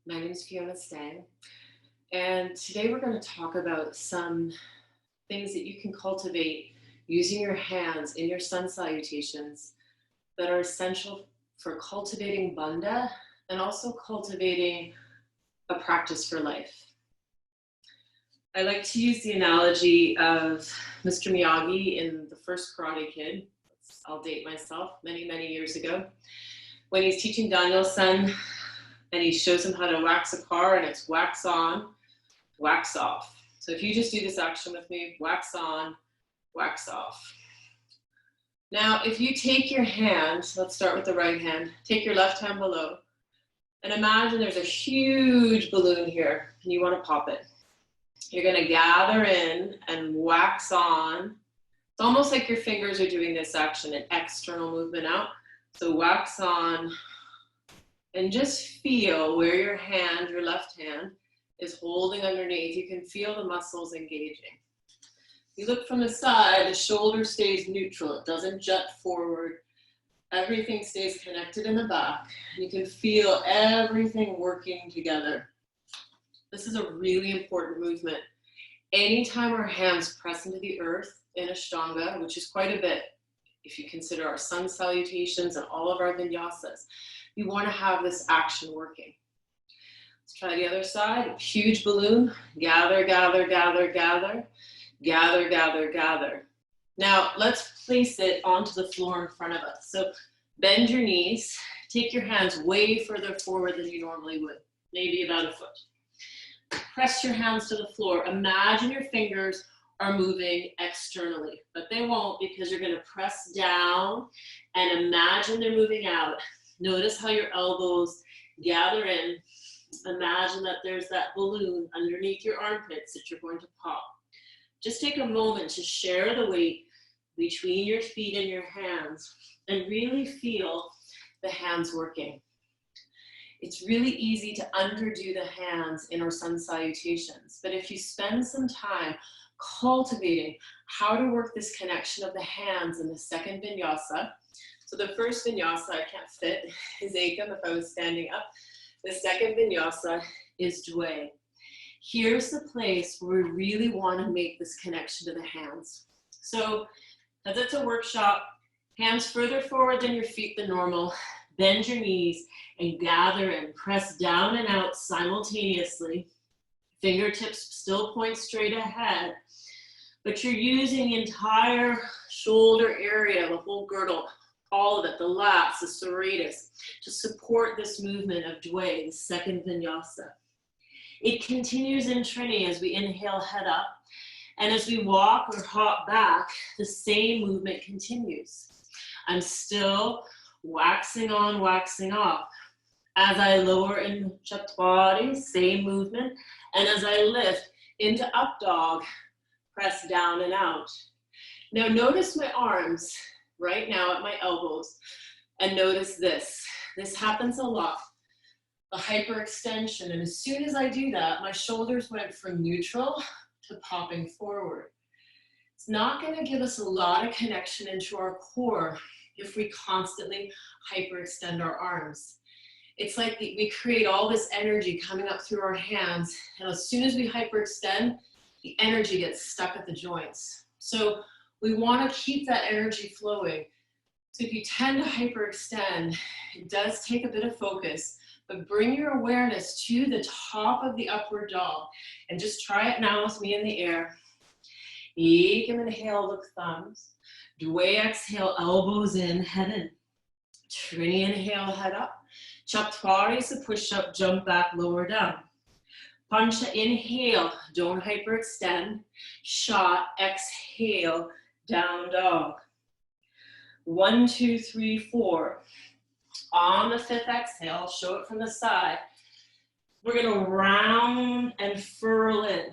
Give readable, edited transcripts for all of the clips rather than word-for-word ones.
My name is Fiona Stang, and today we're going to talk about some things that you can cultivate using your hands in your sun salutations that are essential for cultivating bandha and also cultivating a practice for life. I like to use the analogy of Mr. Miyagi in the first Karate Kid. I'll date myself, many, many years ago, when he's teaching Daniel-san and he shows him how to wax a car, and it's wax on, wax off. So if you just do this action with me, wax on, wax off. Now, if you take your hand, let's start with the right hand, take your left hand below, and imagine there's a huge balloon here, and you want to pop it. You're going to gather in and wax on. It's almost like your fingers are doing this action, an external movement out. So wax on, and just feel where your hand, your left hand, is holding underneath. You can feel the muscles engaging. You look from the side, the shoulder stays neutral. It doesn't jut forward. Everything stays connected in the back. You can feel everything working together. This is a really important movement. Anytime our hands press into the earth in Ashtanga, which is quite a bit, if you consider our sun salutations and all of our vinyasas, you want to have this action working. Let's try the other side. Huge balloon. Gather, gather, gather, gather. Gather, gather, gather. Now, let's place it onto the floor in front of us. So bend your knees. Take your hands way further forward than you normally would, maybe about a foot. Press your hands to the floor. Imagine your fingers are moving externally, but they won't, because you're going to press down and imagine they're moving out. Notice how your elbows gather in. Imagine that there's that balloon underneath your armpits that you're going to pop. Just take a moment to share the weight between your feet and your hands and really feel the hands working. It's really easy to underdo the hands in our sun salutations, but if you spend some time cultivating how to work this connection of the hands in the second vinyasa. So the first vinyasa, I can't fit, is Ekam if I was standing up. The second vinyasa is Dway. Here's the place where we really want to make this connection to the hands. So as it's a workshop, hands further forward than your feet than normal, bend your knees and gather and press down and out simultaneously. Fingertips still point straight ahead, but you're using the entire shoulder area, the whole girdle, all of it, the lats, the serratus, to support this movement of Dway, the second vinyasa. It continues in Trini as we inhale, head up, and as we walk or hop back, the same movement continues. I'm still waxing on, waxing off. As I lower in Chatwari, same movement, and as I lift into up dog, press down and out. Now notice my arms right now at my elbows, and notice this. This happens a lot, the hyperextension, and as soon as I do that, my shoulders went from neutral to popping forward. It's not going to give us a lot of connection into our core if we constantly hyperextend our arms. It's like we create all this energy coming up through our hands, and as soon as we hyperextend, the energy gets stuck at the joints. So we want to keep that energy flowing. So if you tend to hyperextend, it does take a bit of focus, but bring your awareness to the top of the upward dog, and just try it now with me in the air. Ekam, inhale, look thumbs. Dway, exhale, elbows in, head in. Trini, inhale, head up. Chatwari is a push-up, jump back, lower down. Pancha, inhale, don't hyperextend. Shot, exhale, down dog. 1, 2, 3, 4. On the fifth exhale, show it from the side. We're gonna round and furl in.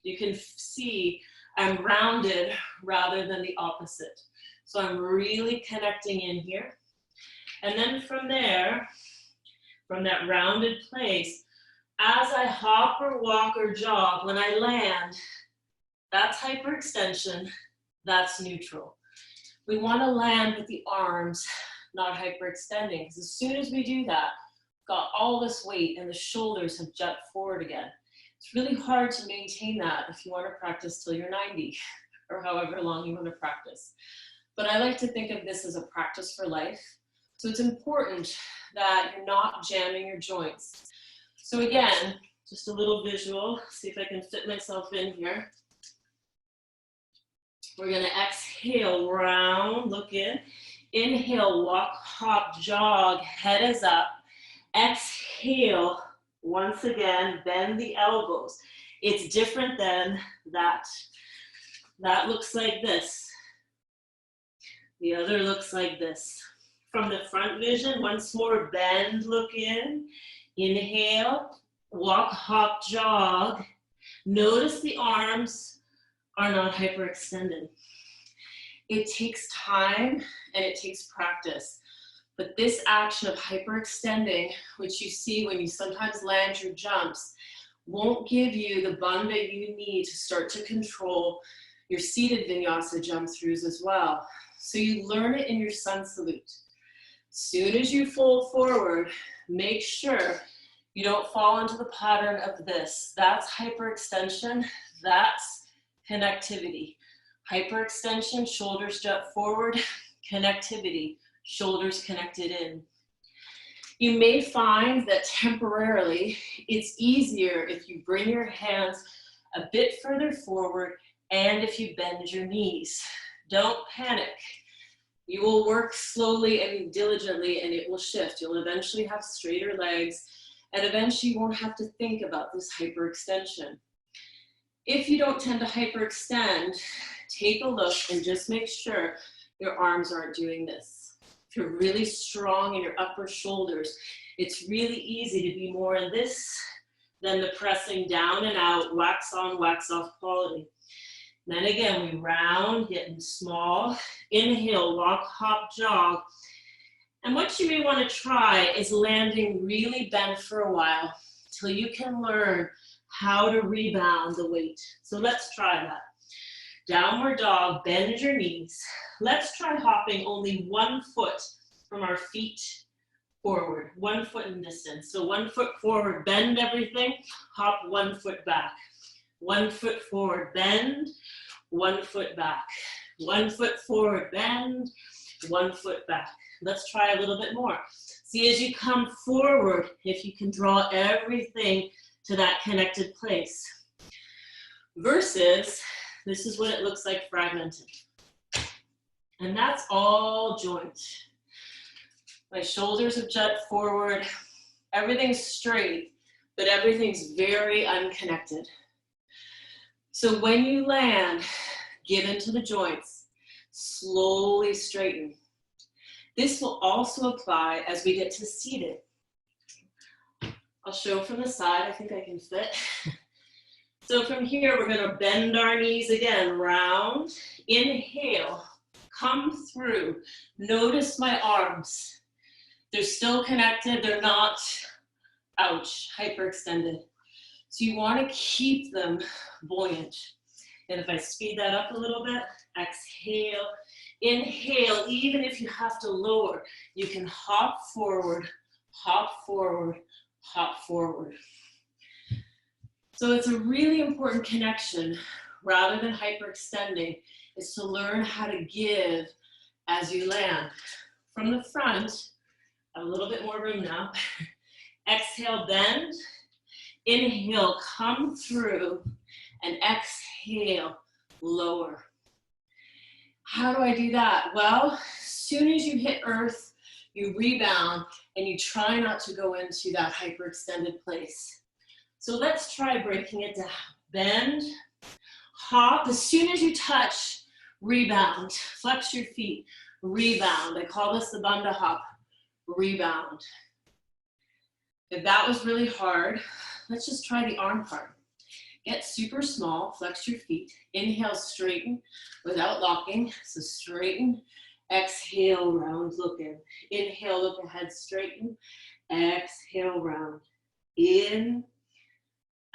You can see I'm rounded rather than the opposite. So I'm really connecting in here. And then from there, from that rounded place, as I hop or walk or jog, when I land, that's hyperextension, that's neutral. We want to land with the arms not hyperextending, because as soon as we do that, got all this weight and the shoulders have jumped forward again. It's really hard to maintain that if you want to practice till you're 90 or however long you want to practice. But I like to think of this as a practice for life. So it's important that you're not jamming your joints. So again, just a little visual, see if I can fit myself in here. We're gonna exhale, round, look in. Inhale, walk, hop, jog, head is up. Exhale, once again, bend the elbows. It's different than that. That looks like this. The other looks like this. From the front vision, once more, bend, look in. Inhale, walk, hop, jog. Notice the arms are not hyperextended. It takes time and it takes practice. But this action of hyperextending, which you see when you sometimes land your jumps, won't give you the bandha you need to start to control your seated vinyasa jump throughs as well. So you learn it in your sun salute. Soon as you fold forward, make sure you don't fall into the pattern of this. That's hyperextension, that's connectivity. Hyperextension, shoulders jump forward, connectivity, shoulders connected in. You may find that temporarily it's easier if you bring your hands a bit further forward and if you bend your knees. Don't panic. You will work slowly and diligently and it will shift. You'll eventually have straighter legs and eventually you won't have to think about this hyperextension. If you don't tend to hyperextend, take a look and just make sure your arms aren't doing this. If you're really strong in your upper shoulders, it's really easy to be more in this than the pressing down and out, wax on, wax off quality. Then again, we round, getting small. Inhale, walk, hop, jog. And what you may want to try is landing really bent for a while till you can learn how to rebound the weight. So let's try that. Downward dog, bend your knees. Let's try hopping only 1 foot from our feet forward, 1 foot in distance. So 1 foot forward, bend everything, hop 1 foot back. 1 foot forward, bend, 1 foot back. 1 foot forward, bend, 1 foot back. Let's try a little bit more. See, as you come forward, if you can draw everything to that connected place. Versus, this is what it looks like fragmented. And that's all joint. My shoulders have jumped forward. Everything's straight, but everything's very unconnected. So when you land, give into the joints, slowly straighten. This will also apply as we get to seated. I'll show from the side, I think I can fit. So from here, we're gonna bend our knees again, round, inhale, come through. Notice my arms. They're still connected, they're not, ouch, hyperextended. So you wanna keep them buoyant. And if I speed that up a little bit, exhale, inhale, even if you have to lower, you can hop forward, hop forward, hop forward. So it's a really important connection, rather than hyperextending, is to learn how to give as you land. From the front, a little bit more room now. Exhale, bend. Inhale, come through. And exhale, lower. How do I do that? Well, as soon as you hit earth, you rebound and you try not to go into that hyperextended place. So let's try breaking it down. Bend, hop. As soon as you touch, rebound. Flex your feet, rebound. I call this the bandha hop, rebound. If that was really hard, let's just try the arm part. Get super small, flex your feet. Inhale, straighten without locking. So straighten, exhale, round, look in. Inhale, look ahead, straighten. Exhale, round. In,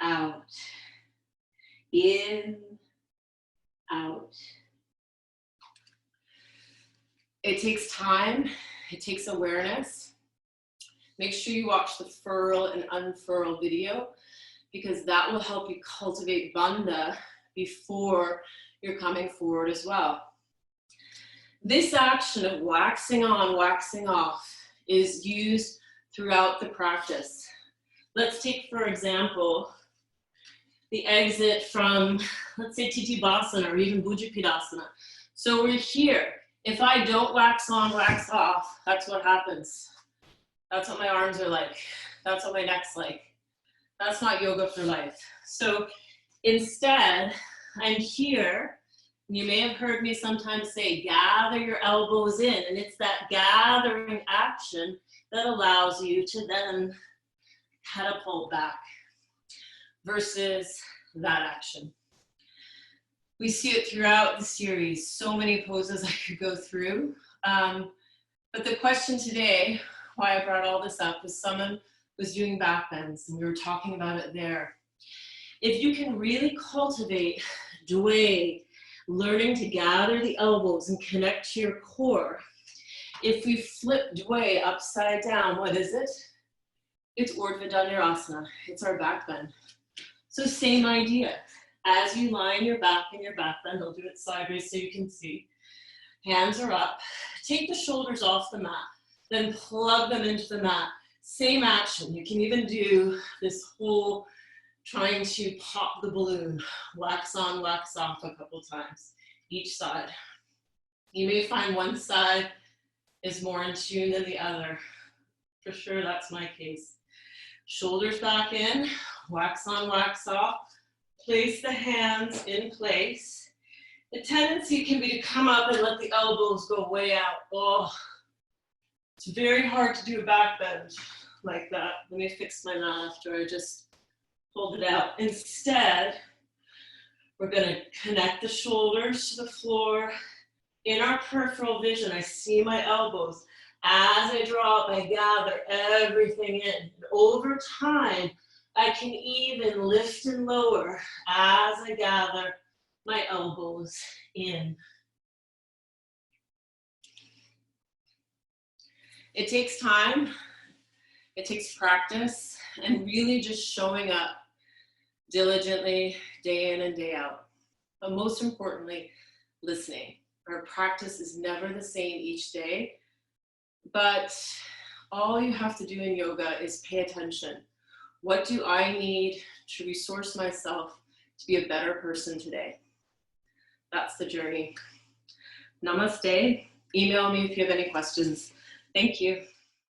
out. In, out. It takes time, it takes awareness. Make sure you watch the furl and unfurl video, because that will help you cultivate bandha before you're coming forward as well. This action of waxing on, waxing off is used throughout the practice. Let's take, for example, the exit from, let's say, Titibhasana or even Bhujapadasana. So we're here. If I don't wax on, wax off, that's what happens. That's what my arms are like. That's what my neck's like. That's not yoga for life. So instead, I'm here. You may have heard me sometimes say, gather your elbows in. And it's that gathering action that allows you to then catapult back versus that action. We see it throughout the series. So many poses I could go through. But the question today, why I brought all this up, is someone was doing back bends, and we were talking about it there. If you can really cultivate dway, learning to gather the elbows and connect to your core, if we flip dway upside down, what is it? It's Urdhva Dhanurasana. It's our back bend. So same idea. As you line your back in your back bend, I'll do it sideways so you can see. Hands are up. Take the shoulders off the mat. Then plug them into the mat. Same action. You can even do this whole trying to pop the balloon. Wax on, wax off a couple times, each side. You may find one side is more in tune than the other. For sure, that's my case. Shoulders back in, wax on, wax off. Place the hands in place. The tendency can be to come up and let the elbows go way out. Oh, it's very hard to do a back bend like that. Let me fix my mat after I just pulled it out. Instead, we're going to connect the shoulders to the floor. In our peripheral vision, I see my elbows. As I draw up, I gather everything in. And over time, I can even lift and lower as I gather my elbows in. It takes time, it takes practice, and really just showing up diligently day in and day out. But most importantly, listening. Our practice is never the same each day, but all you have to do in yoga is pay attention. What do I need to resource myself to be a better person today? That's the journey. Namaste. Email me if you have any questions. Thank you.